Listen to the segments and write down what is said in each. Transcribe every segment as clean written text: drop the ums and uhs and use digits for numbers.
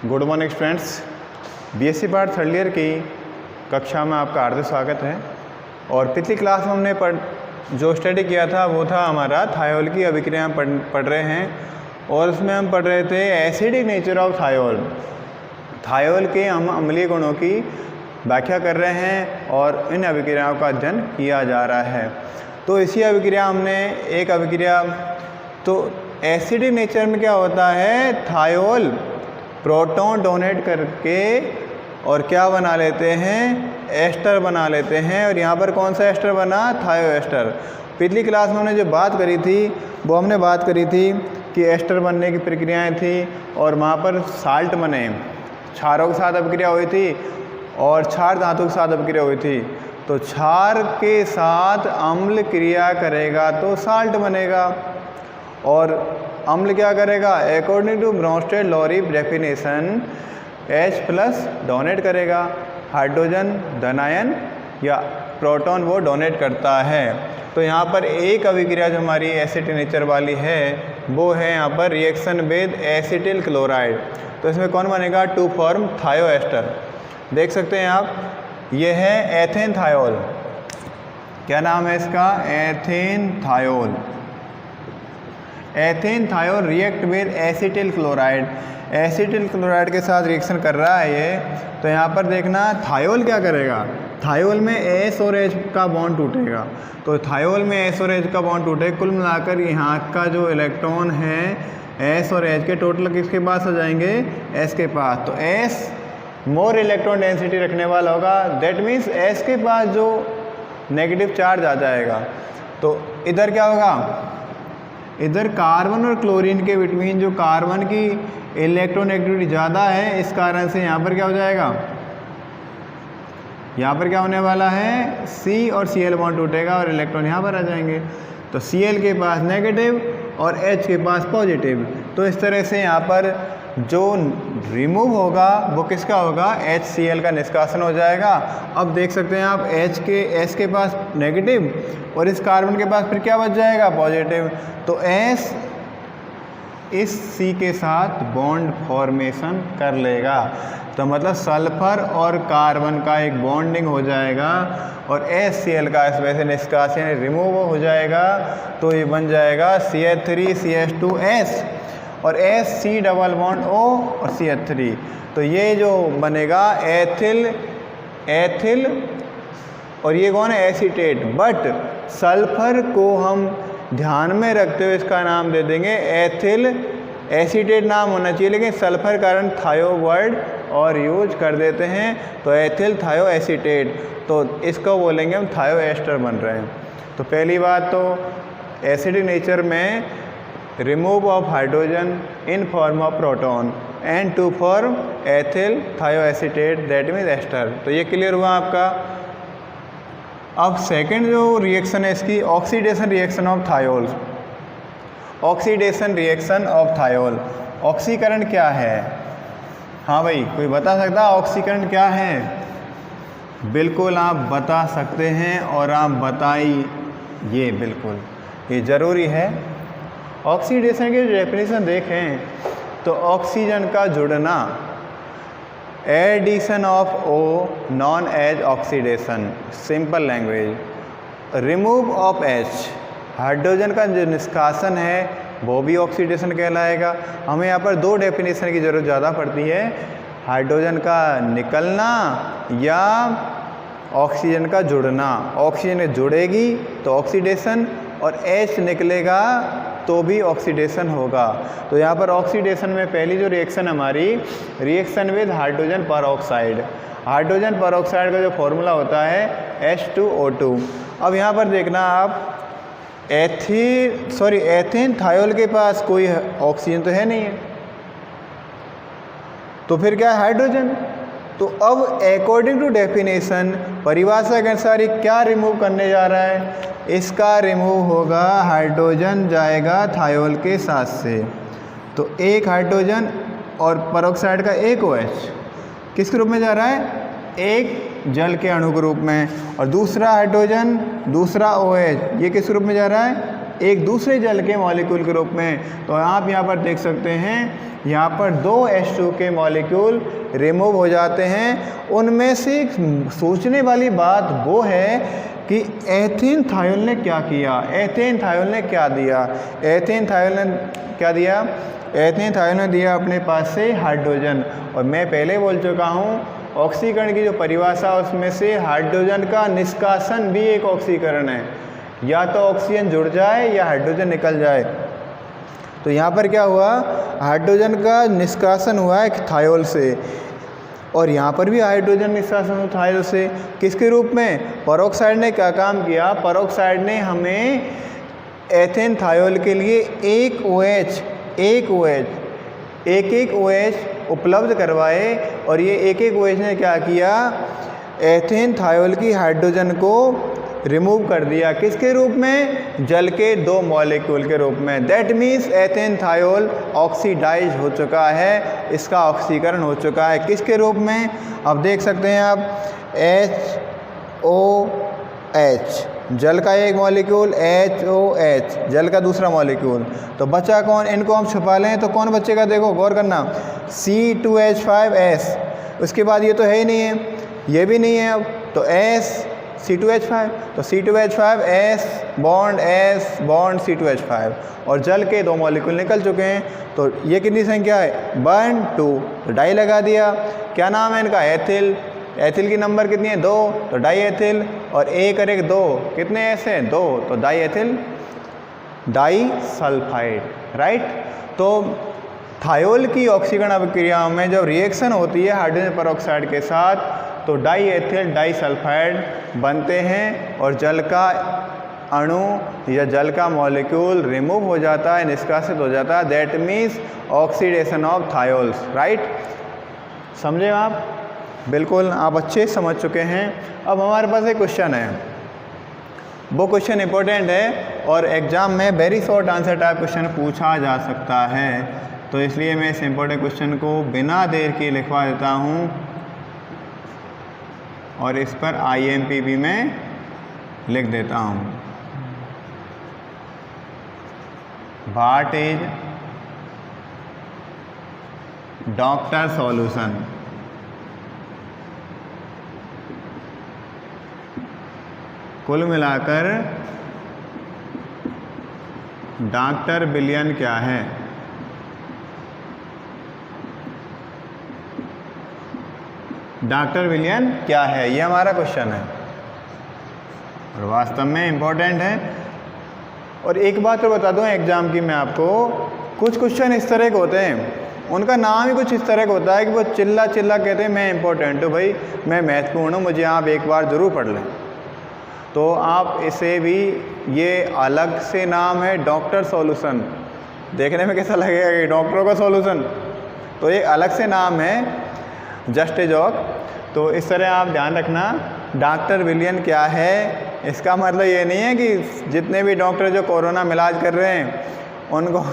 Good morning students, BSc part third year की कक्षा में आपका हार्दिक स्वागत है। और पिछली क्लास में हमने जो स्टडी किया था वो था हमारा थायोल की अभिक्रिया पढ़ रहे हैं। और उसमें हम पढ़ रहे थे acidic nature of thiol. Thiol के हम अम्लीय गुणों की व्याख्या कर रहे हैं और इन अभिक्रियाओं का अध्ययन किया जा रहा है। तो इसी अभिक्रिया हमने एक अभिक्रिया, तो एसिडिक नेचर में क्या होता है, थायोल प्रोटॉन डोनेट करके और क्या बना लेते हैं, एस्टर बना लेते हैं। और यहाँ पर कौन सा एस्टर बना, थायो एस्टर। पिछली क्लास में हमने जो बात करी थी वो हमने बात करी थी कि एस्टर बनने की प्रक्रियाएं थी और वहाँ पर साल्ट बने, क्षारों के साथ अभिक्रिया हुई थी और क्षार धातु के साथ अभिक्रिया हुई थी। तो क्षार के साथ अम्ल क्रिया करेगा तो साल्ट बनेगा और अम्ल क्या करेगा, according to Bronsted Lowry definition H+ donate करेगा, हाइड्रोजन धनायन या प्रोटॉन वो डोनेट करता है। तो यहाँ पर एक अभिक्रिया जो हमारी एसिडिक नेचर वाली है वो है यहाँ पर रिएक्शन विद एसिटिल क्लोराइड। तो इसमें कौन बनेगा, टू फॉर्म थायो एस्टर। देख सकते हैं आप, ये है एथेन थायोल। क्या नाम है इसका, ethane thiol. Ethane thiol react with acetyl chloride. Acetyl chloride के साथ रिएक्शन कर रहा है ये। तो यहाँ पर देखना थायोल क्या करेगा, थायोल में एस और एच का बॉन्ड टूटेगा। तो थायोल में एस और एच का बॉन्ड टूटे, कुल मिलाकर यहाँ का जो इलेक्ट्रॉन है एस और एच के टोटल किसके पास आ जाएंगे, एस के पास। तो एस मोर इलेक्ट्रॉन डेंसिटी रखने वाला होगा, दैट मीन्स एस के पास जो नेगेटिव चार्ज आ जाएगा। तो इधर क्या होगा, इधर कार्बन और क्लोरीन के बिटवीन जो कार्बन की इलेक्ट्रोनेगेटिविटी ज़्यादा है, इस कारण से यहाँ पर क्या हो जाएगा, यहाँ पर क्या होने वाला है, C और Cl बॉन्ड टूटेगा और इलेक्ट्रॉन यहाँ पर आ जाएंगे। तो Cl के पास नेगेटिव और H के पास पॉजिटिव। तो इस तरह से यहाँ पर जो रिमूव होगा वो किसका होगा, HCl का निष्कासन हो जाएगा। अब देख सकते हैं आप, S के पास नेगेटिव और इस कार्बन के पास फिर क्या बच जाएगा, पॉजिटिव। तो S इस C के साथ बॉन्ड फॉर्मेशन कर लेगा। तो मतलब सल्फर और कार्बन का एक बॉन्डिंग हो जाएगा और HCl का इस वजह से निष्कासन रिमूव हो जाएगा। तो ये बन जाएगा CH3CH2S और SC डबल बॉन्ड O और CH3। तो ये जो बनेगा एथिल और ये कौन है, एसीटेट। बट सल्फर को हम ध्यान में रखते हुए इसका नाम दे देंगे एथिल एसीटेट नाम होना चाहिए, लेकिन सल्फर कारण थायो वर्ड और यूज कर देते हैं। तो एथिल थायो एसीटेट, तो इसको बोलेंगे हम थायो एस्टर बन रहे हैं। तो पहली बात तो एसिडिक नेचर में remove of hydrogen in form of proton and to form ethyl thio acetate, that means ester. तो ये क्लियर हुआ आपका। अब सेकंड जो रिएक्शन है इसकी, oxidation reaction of thiol. Oxidation reaction of thiol, ऑक्सीकरण क्या है, हाँ भाई कोई बता सकता है ऑक्सीकरण क्या है? बिल्कुल आप बता सकते हैं और आप बताइए, बिल्कुल ये ज़रूरी है। ऑक्सीडेशन की डेफिनेशन देखें तो ऑक्सीजन का जुड़ना, addition of O known as oxidation, simple language. Remove of H, hydrogen का जो निष्कासन है वो भी ऑक्सीडेशन कहलाएगा। हमें यहाँ पर दो डेफिनेशन की ज़रूरत ज़्यादा पड़ती है, हाइड्रोजन का निकलना या ऑक्सीजन का जुड़ना। ऑक्सीजन जुड़ेगी तो ऑक्सीडेशन और H निकलेगा तो भी ऑक्सीडेशन होगा। तो यहाँ पर ऑक्सीडेशन में पहली जो रिएक्शन हमारी, reaction with hydrogen peroxide. Hydrogen peroxide का जो फॉर्मूला होता है H2O2। अब यहाँ पर देखना आप, एथेन थायोल के पास कोई ऑक्सीजन तो है नहीं है, तो फिर क्या है, हाइड्रोजन। तो अब अकॉर्डिंग टू डेफिनेशन, परिभाषा के अनुसार ये क्या रिमूव करने जा रहा है, इसका रिमूव होगा, हाइड्रोजन जाएगा थायोल के साथ से। तो एक हाइड्रोजन और परऑक्साइड का एक OH किस रूप में जा रहा है, एक जल के अणु के रूप में, और दूसरा हाइड्रोजन दूसरा OH ये किस रूप में जा रहा है, एक दूसरे जल के मॉलिक्यूल के रूप में। तो आप यहाँ पर देख सकते हैं, यहाँ पर 2 H2 के मॉलिक्यूल रिमूव हो जाते हैं। उनमें से सोचने वाली बात वो है कि एथेन थायोल ने क्या किया, एथेन थायोल ने क्या दिया। एथेन थायोल ने क्या दिया? एथेन थायोल ने दिया अपने पास से हाइड्रोजन। और मैं पहले बोल चुका हूँ, ऑक्सीकरण की जो परिभाषा उसमें से हाइड्रोजन का निष्कासन भी एक ऑक्सीकरण है। या तो ऑक्सीजन जुड़ जाए या हाइड्रोजन निकल जाए। तो यहाँ पर क्या हुआ, हाइड्रोजन का निष्कासन हुआ है थायोल से, और यहाँ पर भी हाइड्रोजन निष्कासन हुआ थायोल से। किसके रूप में? पेरोक्साइड ने क्या काम किया? पेरोक्साइड ने हमें एथेन थायोल के लिए एक OH उपलब्ध करवाए, और ये एक OH ने क्या किया? एथेन थायोल की हाइड्रोजन को रिमूव कर दिया। किसके रूप में? जल के 2 मॉलिक्यूल के रूप में। That means ethane thiol oxidise हो चुका है, इसका ऑक्सीकरण हो चुका है। किसके रूप में? अब देख सकते हैं आप, HOH जल का एक मॉलिक्यूल, HOH जल का दूसरा मॉलिक्यूल। तो बचा कौन? इनको हम छुपा लें तो कौन बचेगा? देखो गौर करना, C2H5S। उसके बाद ये तो है ही नहीं है, ये भी नहीं है। अब तो C2H5, तो C2H5 S बॉन्ड C2H5, और जल के 2 मॉलिक्यूल निकल चुके हैं। तो ये कितनी संख्या है? 1 2, तो डाई लगा दिया। क्या नाम है इनका? एथिल। एथिल की नंबर कितनी है? 2, तो डाई एथिल। और 1 और 1 2, कितने ऐसे? 2, तो di ethyl di sulphide, right. तो थायोल की ऑक्सीकरण अभिक्रिया में जब रिएक्शन होती है हाइड्रोजन पेरोक्साइड के साथ, तो डाई एथिल डाई सल्फाइड बनते हैं, और जल का अणु या जल का मॉलिक्यूल रिमूव हो जाता है, निष्कासित हो जाता है। That means oxidation of thiols, right. समझे आप? बिल्कुल, आप अच्छे समझ चुके हैं। अब हमारे पास एक क्वेश्चन है, वो क्वेश्चन इंपॉर्टेंट है, और एग्जाम में very short answer type question पूछा जा सकता है। तो इसलिए मैं इस इंपॉर्टेंट क्वेश्चन को बिना देर के लिखवा देता हूँ, और इस पर IMP भी मैं लिख देता हूँ। What is doctor solution? कुल मिलाकर डॉक्टर विलयन क्या है? डॉक्टर विलयन क्या है, ये हमारा क्वेश्चन है, और वास्तव में इम्पोर्टेंट है। और एक बात तो बता दूं एग्जाम की मैं आपको, कुछ क्वेश्चन इस तरह के होते हैं, उनका नाम ही कुछ इस तरह का होता है कि वो चिल्ला कहते हैं मैं इम्पोर्टेंट हूँ भाई, मैं महत्वपूर्ण हूँ, मुझे आप एक बार ज़रूर पढ़ लें। तो आप इसे भी, ये अलग से नाम है डॉक्टर सॉल्यूशन। देखने में कैसा लगेगा कि डॉक्टरों का सॉल्यूशन, तो ये अलग से नाम है, जस्ट ए जॉक। तो इस तरह आप ध्यान रखना, डॉक्टर विलयन क्या है, इसका मतलब ये नहीं है कि जितने भी डॉक्टर जो कोरोना में इलाज कर रहे हैं उनको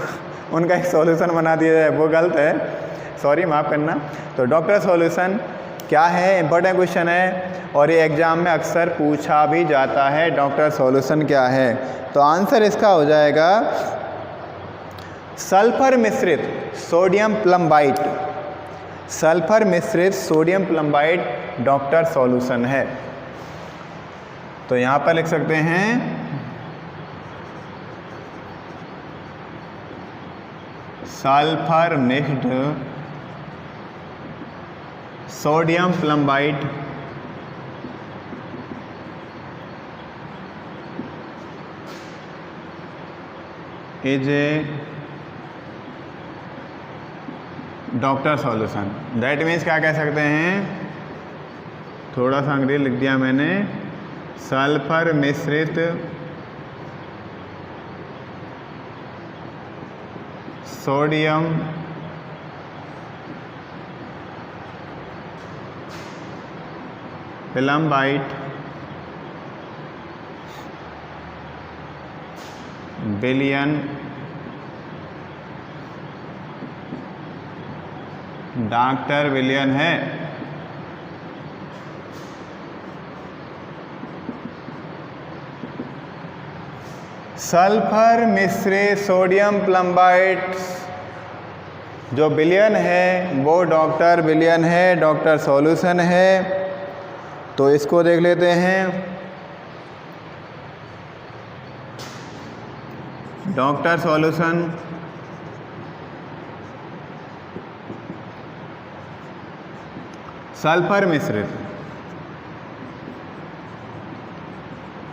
उनका एक सॉल्यूशन बना दिया जाए, वो गलत है, सॉरी माफ़ करना। तो डॉक्टर सॉल्यूशन क्या है, इंपॉर्टेंट क्वेश्चन है, और ये एग्ज़ाम में अक्सर पूछा भी जाता है, डॉक्टर सॉल्यूशन क्या है। तो आंसर इसका हो जाएगा सल्फर मिश्रित सोडियम प्लम्बाइट। सल्फर मिश्रित सोडियम प्लम्बाइट डॉक्टर सॉल्यूशन है। तो यहाँ पर लिख सकते हैं sulphur mixed sodium plumbite is a doctor solution. That means क्या कह सकते हैं, थोड़ा सा अंग्रेजी लिख दिया मैंने, सल्फर मिश्रित सोडियम प्लम्बाइट विलयन डॉक्टर विलयन है। सल्फर मिश्रित सोडियम प्लम्बाइट जो विलयन है वो डॉक्टर विलयन है, डॉक्टर सॉल्यूशन है। तो इसको देख लेते हैं। डॉक्टर सॉल्यूशन सल्फर मिश्रित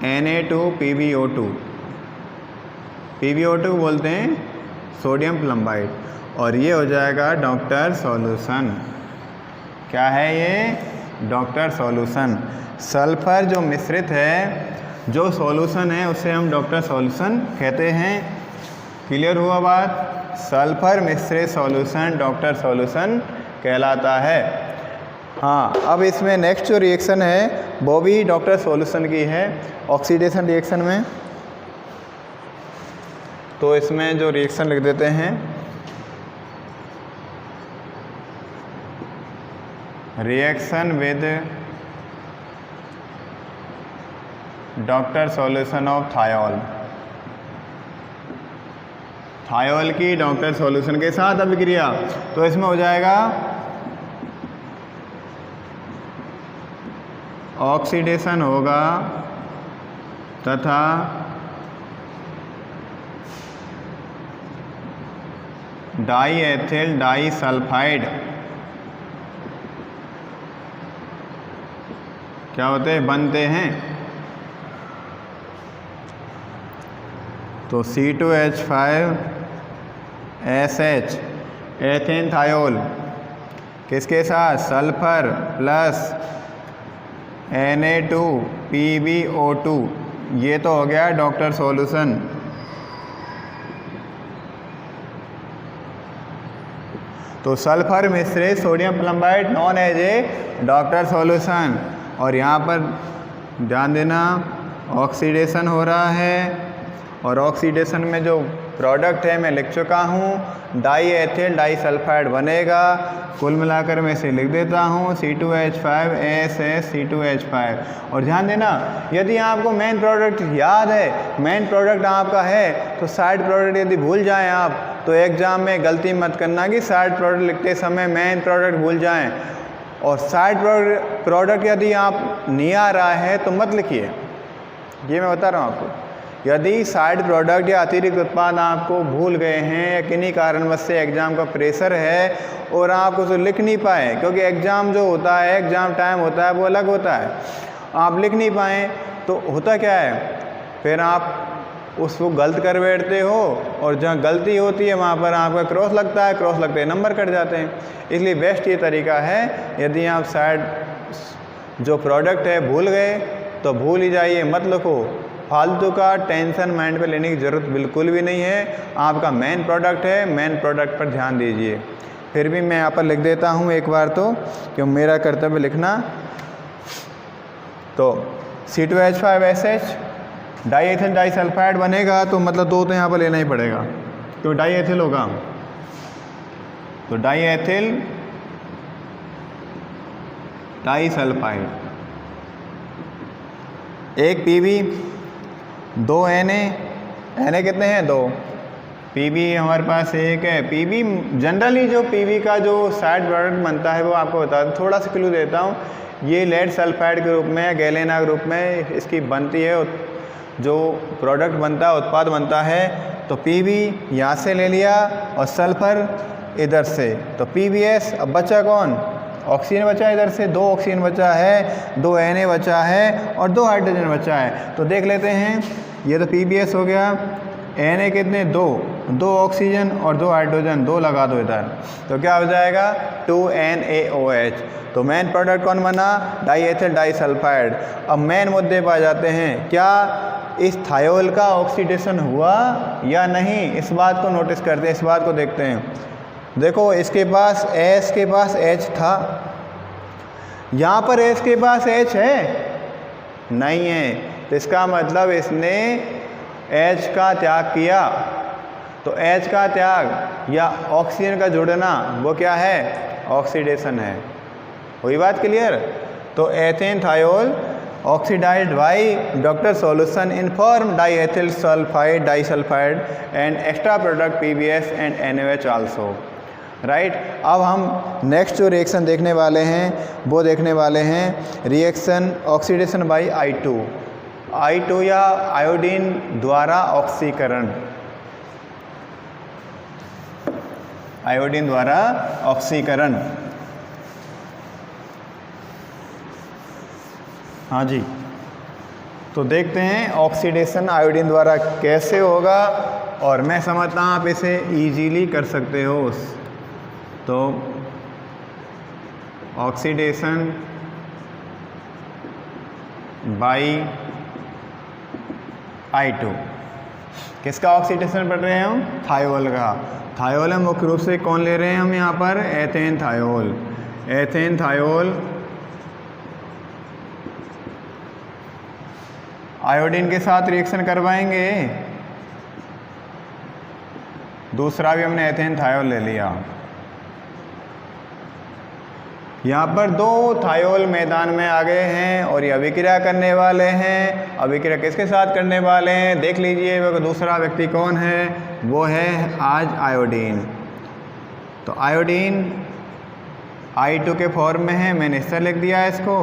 Na2PbO2 PbO2 बोलते हैं सोडियम प्लम्बाइड, और ये हो जाएगा डॉक्टर सॉल्यूशन। क्या है ये? Doctor solution. सल्फर जो मिश्रित है, जो सॉल्यूशन है, उसे हम डॉक्टर सॉल्यूशन कहते हैं। क्लियर हुआ बात? सल्फर मिश्रित सॉल्यूशन डॉक्टर सॉल्यूशन कहलाता है। हाँ, अब इसमें नेक्स्ट जो रिएक्शन है वो भी डॉक्टर सॉल्यूशन की है, ऑक्सीडेशन रिएक्शन में। तो इसमें जो रिएक्शन लिख देते हैं, reaction with doctor solution of thiol. Thiol की डॉक्टर सॉल्यूशन के साथ अभिक्रिया। तो इसमें हो जाएगा ऑक्सीडेशन होगा तथा डाईएथिल डाईसल्फाइड क्या होते हैं? बनते हैं। तो C2H5SH एथेन थायोल किसके साथ? Sulphur plus Na2PbO2। ये तो हो गया डॉक्टर सॉल्यूशन। तो सल्फर मिश्रित sodium plumbide known as a doctor solution. और यहाँ पर ध्यान देना, ऑक्सीडेशन हो रहा है, और ऑक्सीडेशन में जो प्रोडक्ट है मैं लिख चुका हूँ, डाईएथिल डाईसल्फाइड बनेगा। कुल मिलाकर मैं इसे लिख देता हूँ C2H5SH2H5। और ध्यान देना, यदि आपको मेन प्रोडक्ट याद है, मेन प्रोडक्ट आपका है, तो साइड प्रोडक्ट यदि भूल जाएं आप, तो एग्जाम में गलती मत करना कि साइड प्रोडक्ट लिखते समय मेन प्रोडक्ट भूल जाएं। और साइड प्रोडक्ट यदि आप नहीं आ रहा है तो मत लिखिए, ये मैं बता रहा हूँ आपको। यदि साइड प्रोडक्ट या अतिरिक्त उत्पाद आपको भूल गए हैं या किन्हीं कारणवश से एग्ज़ाम का प्रेशर है और आप उसे लिख नहीं पाए, क्योंकि एग्ज़ाम जो होता है, एग्ज़ाम टाइम होता है वो अलग होता है, आप लिख नहीं पाए तो होता क्या है, फिर आप उसको गलत कर बैठते हो, और जहाँ गलती होती है वहाँ पर आपका क्रॉस लगता है, क्रॉस लगते ही नंबर कट जाते हैं। इसलिए बेस्ट ये तरीका है, यदि आप साइड जो प्रोडक्ट है भूल गए तो भूल ही जाइए, मत लिखो। फालतू का टेंशन माइंड पे लेने की ज़रूरत बिल्कुल भी नहीं है। आपका मेन प्रोडक्ट है, मेन प्रोडक्ट पर ध्यान दीजिए। फिर भी मैं यहाँ पर लिख देता हूँ एक बार तो, क्यों मेरा कर्तव्य लिखना। तो C2H5SH डाईएथिल डाईसल्फाइड बनेगा, तो मतलब दो तो यहाँ पर लेना ही पड़ेगा, क्यों डाईएथिल होगा। तो डाईएथिल डाईसल्फाइड, एक Pb, दो Na कितने हैं? दो। Pb हमारे पास एक है। Pb जनरली जो Pb का जो साइड प्रोडक्ट बनता है वो आपको बता दूँ, थोड़ा सा क्लू देता हूँ। ये लेड सल्फाइड के रूप में, गैलेना के रूप में इसकी बनती है, जो प्रोडक्ट बनता है, उत्पाद बनता है। तो Pb यहाँ से ले लिया और सल्फर इधर से, तो PbS। अब बचा कौन? ऑक्सीजन बचा इधर से, दो ऑक्सीजन बचा है, दो Na बचा है और दो हाइड्रोजन बचा है। तो देख लेते हैं, ये तो PbS हो गया। Na कितने? दो ऑक्सीजन और दो हाइड्रोजन, दो लगा दो इधर, तो क्या हो जाएगा? 2NaOH। तो मेन प्रोडक्ट कौन बना? Diethyl disulphide. अब मेन मुद्दे पर आ जाते हैं, क्या इस थायोल का ऑक्सीडेशन हुआ या नहीं, इस बात को नोटिस करते हैं, इस बात को देखते हैं। देखो, इसके पास S के पास H था, यहाँ पर S के पास H है नहीं है, तो इसका मतलब इसने H का त्याग किया। तो H का त्याग या ऑक्सीजन का जुड़ना वो क्या है? ऑक्सीडेशन है। हुई बात क्लियर? तो ethane thiol oxidised by doctor solution in form diethyl sulphide disulphide and extra product PBS and NaOH also, right. अब हम नेक्स्ट जो रिएक्शन देखने वाले हैं वो देखने वाले हैं रिएक्शन ऑक्सीडेशन बाई I2 या आयोडीन द्वारा ऑक्सीकरण, आयोडीन द्वारा ऑक्सीकरण। हाँ जी, तो देखते हैं ऑक्सीडेशन आयोडीन द्वारा कैसे होगा, और मैं समझता हूँ आप इसे इजीली कर सकते हो। तो ऑक्सीडेशन बाई I2, किसका ऑक्सीडेशन पढ़ रहे हैं हम? थायोल का। थायोल हम मुख्य रूप से कौन ले रहे हैं हम यहाँ पर? Ethane thiol. Ethane thiol iodine के साथ रिएक्शन करवाएंगे। दूसरा भी हमने एथेन थायोल ले लिया। यहाँ पर दो थायोल मैदान में आ गए हैं और ये अभिक्रिया करने वाले हैं। अभिक्रिया किसके साथ करने वाले हैं देख लीजिए। वो दूसरा व्यक्ति कौन है? वो है आज आयोडीन। तो आयोडीन I2 के फॉर्म में है, मैंने इस तरह लिख दिया है इसको।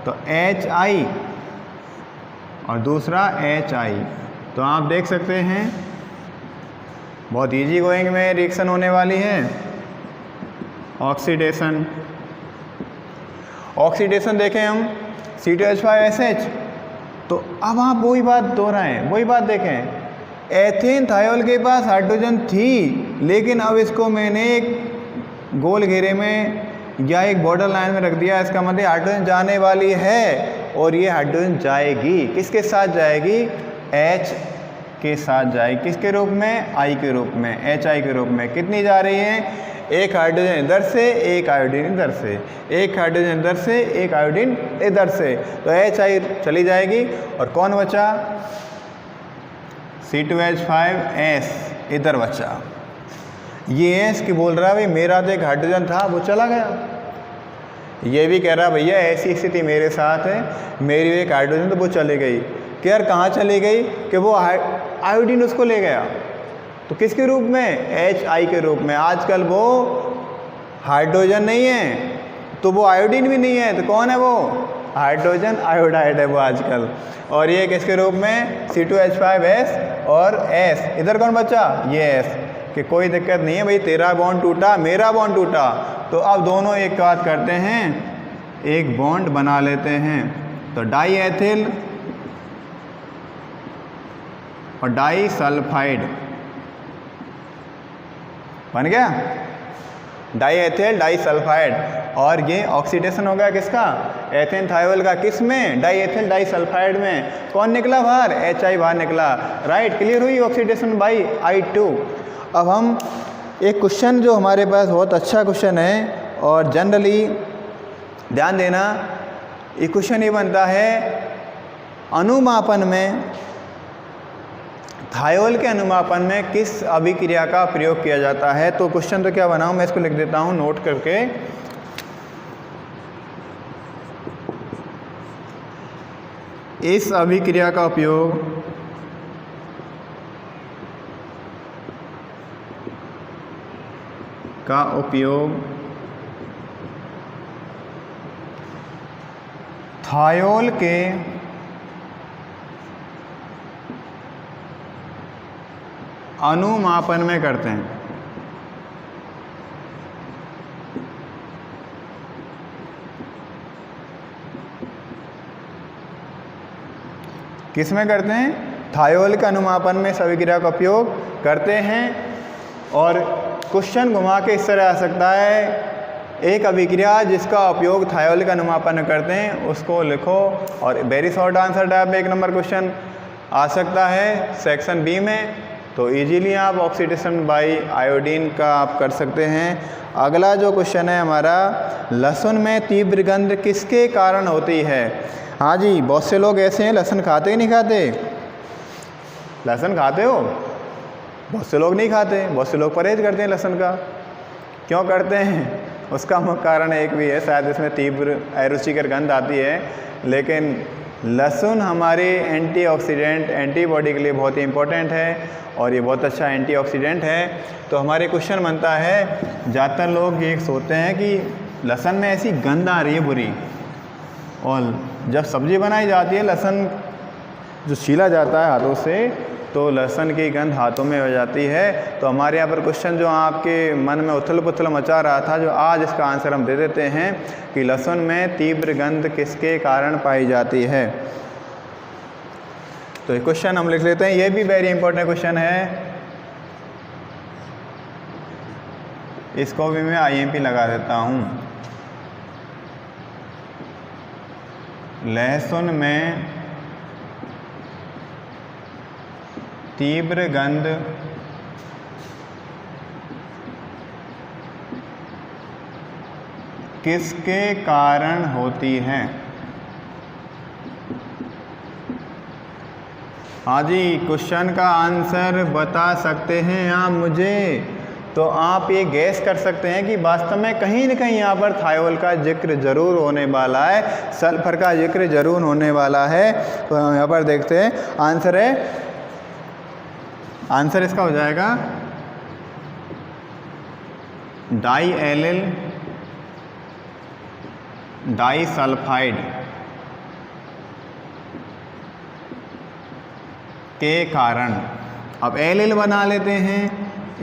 तो HI और दूसरा HI। तो आप देख सकते हैं बहुत इजी गोइंग में रिएक्शन होने वाली है। ऑक्सीडेशन, ऑक्सीडेशन देखें हम C2H5SH। तो अब आप वही बात दोहराएं, वही बात देखें। एथेन थायोल के पास हाइड्रोजन थी, लेकिन अब इसको मैंने एक गोल घेरे में या एक बॉर्डर लाइन में रख दिया। इसका मतलब हाइड्रोजन जाने वाली है, और ये हाइड्रोजन जाएगी। किसके साथ जाएगी? H के साथ जाएगी। किसके रूप में? I के रूप में, HI के रूप में। कितनी जा रही है? एक हाइड्रोजन इधर से, एक आयोडीन इधर से, एक हाइड्रोजन इधर से, एक आयोडीन इधर से। तो HI चली जाएगी और कौन बचा? C2H5S इधर बचा। ये S की बोल रहा है भाई मेरा तो एक हाइड्रोजन था वो चला गया। ये भी कह रहा है भैया ऐसी स्थिति मेरे साथ है, मेरी एक हाइड्रोजन तो वो चली गई। कि यार कहाँ चली गई? कि वो आयोडीन उसको ले गया। तो किसके रूप में? HI के रूप में। आजकल वो हाइड्रोजन नहीं है तो वो आयोडीन भी नहीं है, तो कौन है वो? हाइड्रोजन आयोडाइड है वो आजकल। और ये किसके रूप में? C2H5S और S। इधर कौन बचा? ये S। कि कोई दिक्कत नहीं है भाई, तेरा बॉन्ड टूटा, मेरा बॉन्ड टूटा, तो अब दोनों एक बात करते हैं, एक बॉन्ड बना लेते हैं। तो डाई एथिल और डाई सल्फाइड बन गया, डाई एथिल डाई सल्फाइड। और ये ऑक्सीडेशन हो गया किसका? एथेन थायोल का। किस में? डाई एथिल डाई सल्फाइड में। कौन निकला बाहर? HI बाहर निकला। राइट, क्लियर हुई ऑक्सीडेशन बाई I2। अब हम एक क्वेश्चन जो हमारे पास बहुत अच्छा क्वेश्चन है, और जनरली ध्यान देना, ये क्वेश्चन ये बनता है अनुमापन में, थायोल के अनुमापन में किस अभिक्रिया का प्रयोग किया जाता है। तो क्वेश्चन तो क्या बनाऊं, मैं इसको लिख देता हूं नोट करके। इस अभिक्रिया का उपयोग थायोल के अनुमापन में करते हैं। किस में करते हैं? थायोल के अनुमापन में इस अभिक्रिया का उपयोग करते हैं। और क्वेश्चन घुमा के इस तरह आ सकता है, एक अभिक्रिया जिसका उपयोग थायोल के अनुमापन में करते हैं उसको लिखो। और वेरी शॉर्ट आंसर टाइप में 1 नंबर क्वेश्चन आ सकता है सेक्शन बी में। तो इजीली आप ऑक्सीडेशन बाई आयोडीन का आप कर सकते हैं। अगला जो क्वेश्चन है हमारा, लहसुन में तीव्र गंध किसके कारण होती है? हाँ जी, बहुत से लोग ऐसे हैं लहसुन खाते ही नहीं खाते। लहसुन खाते हो? बहुत से लोग नहीं खाते, बहुत से लोग परहेज करते हैं लहसुन का। क्यों करते हैं? उसका मुख्य कारण एक भी है, शायद इसमें तीव्र अरुचिकर गंध आती है, लेकिन लहसुन हमारे एंटीऑक्सीडेंट एंटीबॉडी के लिए बहुत ही इम्पोर्टेंट है और ये बहुत अच्छा एंटीऑक्सीडेंट है। तो हमारे क्वेश्चन बनता है, ज़्यादातर लोग ये सोचते हैं कि लहसुन में ऐसी गंध आ रही है बुरी, और जब सब्ज़ी बनाई जाती है लहसुन जो छीला जाता है हाथों से तो लहसुन की गंध हाथों में हो जाती है। तो हमारे यहाँ पर क्वेश्चन जो आपके मन में उथल पुथल मचा रहा था, जो आज इसका आंसर हम दे देते हैं कि लहसुन में तीव्र गंध किसके कारण पाई जाती है। तो ये क्वेश्चन हम लिख लेते हैं, ये भी वेरी इंपॉर्टेंट क्वेश्चन है, इसको भी मैं IMP लगा देता हूँ। लहसुन में तीव्र गंध किसके कारण होती है। हाँ जी, क्वेश्चन का आंसर बता सकते हैं आप मुझे। तो आप ये गैस कर सकते हैं कि वास्तव में कहीं न कहीं यहाँ पर थायोल का जिक्र जरूर होने वाला है, सल्फर का जिक्र जरूर होने वाला है। तो हम यहाँ पर देखते हैं, आंसर है, आंसर इसका हो जाएगा डाई-एलिल डाइसल्फाइड के कारण। अब एलिल बना लेते हैं,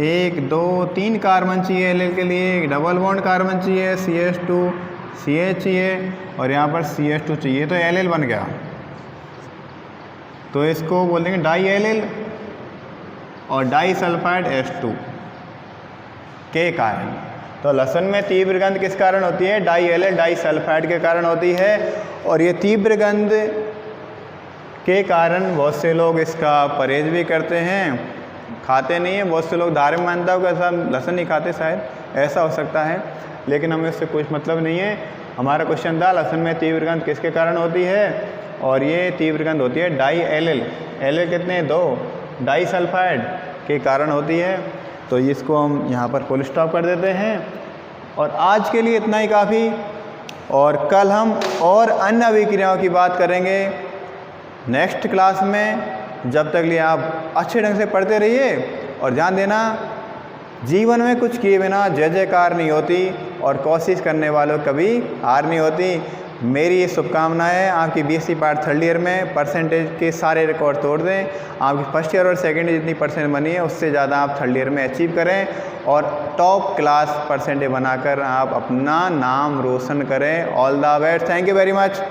1 2 3 कार्बन चाहिए एलिल के लिए, एक डबल बॉन्ड कार्बन चाहिए, CH2 CH चाहिए और यहाँ पर CH2 चाहिए, तो एलिल बन गया। तो इसको बोल देंगे डाई-एलिल और डाइसल्फाइड H2 के कारण। तो लहसुन में तीव्र गंध किस कारण होती है? डाई-एलिल डाइसल्फाइड के कारण होती है। और ये तीव्र गंध के कारण बहुत से लोग इसका परहेज भी करते हैं, खाते नहीं हैं। बहुत से लोग धार्मिक मानता हो कि ऐसा लहसुन नहीं खाते, शायद ऐसा हो सकता है, लेकिन हमें उससे कुछ मतलब नहीं है। हमारा क्वेश्चन था लहसुन में तीव्र गंध किसके कारण होती है, और ये तीव्र गंध होती है डाई-एलिल, एलिल कितने 2 डाइसल्फाइड के कारण होती है। तो इसको हम यहाँ पर फुल स्टॉप कर देते हैं और आज के लिए इतना ही काफ़ी। और कल हम और अन्य अभिक्रियाओं की बात करेंगे नेक्स्ट क्लास में। जब तक लिए आप अच्छे ढंग से पढ़ते रहिए और ध्यान देना, जीवन में कुछ किए बिना जय जयकार नहीं होती और कोशिश करने वालों कभी हार नहीं होती। मेरी ये शुभकामनाएं है, आपकी BSc पार्ट 3rd ईयर में परसेंटेज के सारे रिकॉर्ड तोड़ दें। आपकी फर्स्ट ईयर और सेकंड ईयर जितनी परसेंट बनी है उससे ज़्यादा आप 3rd ईयर में अचीव करें और टॉप क्लास परसेंटेज बनाकर आप अपना नाम रोशन करें। All the best, thank you very much.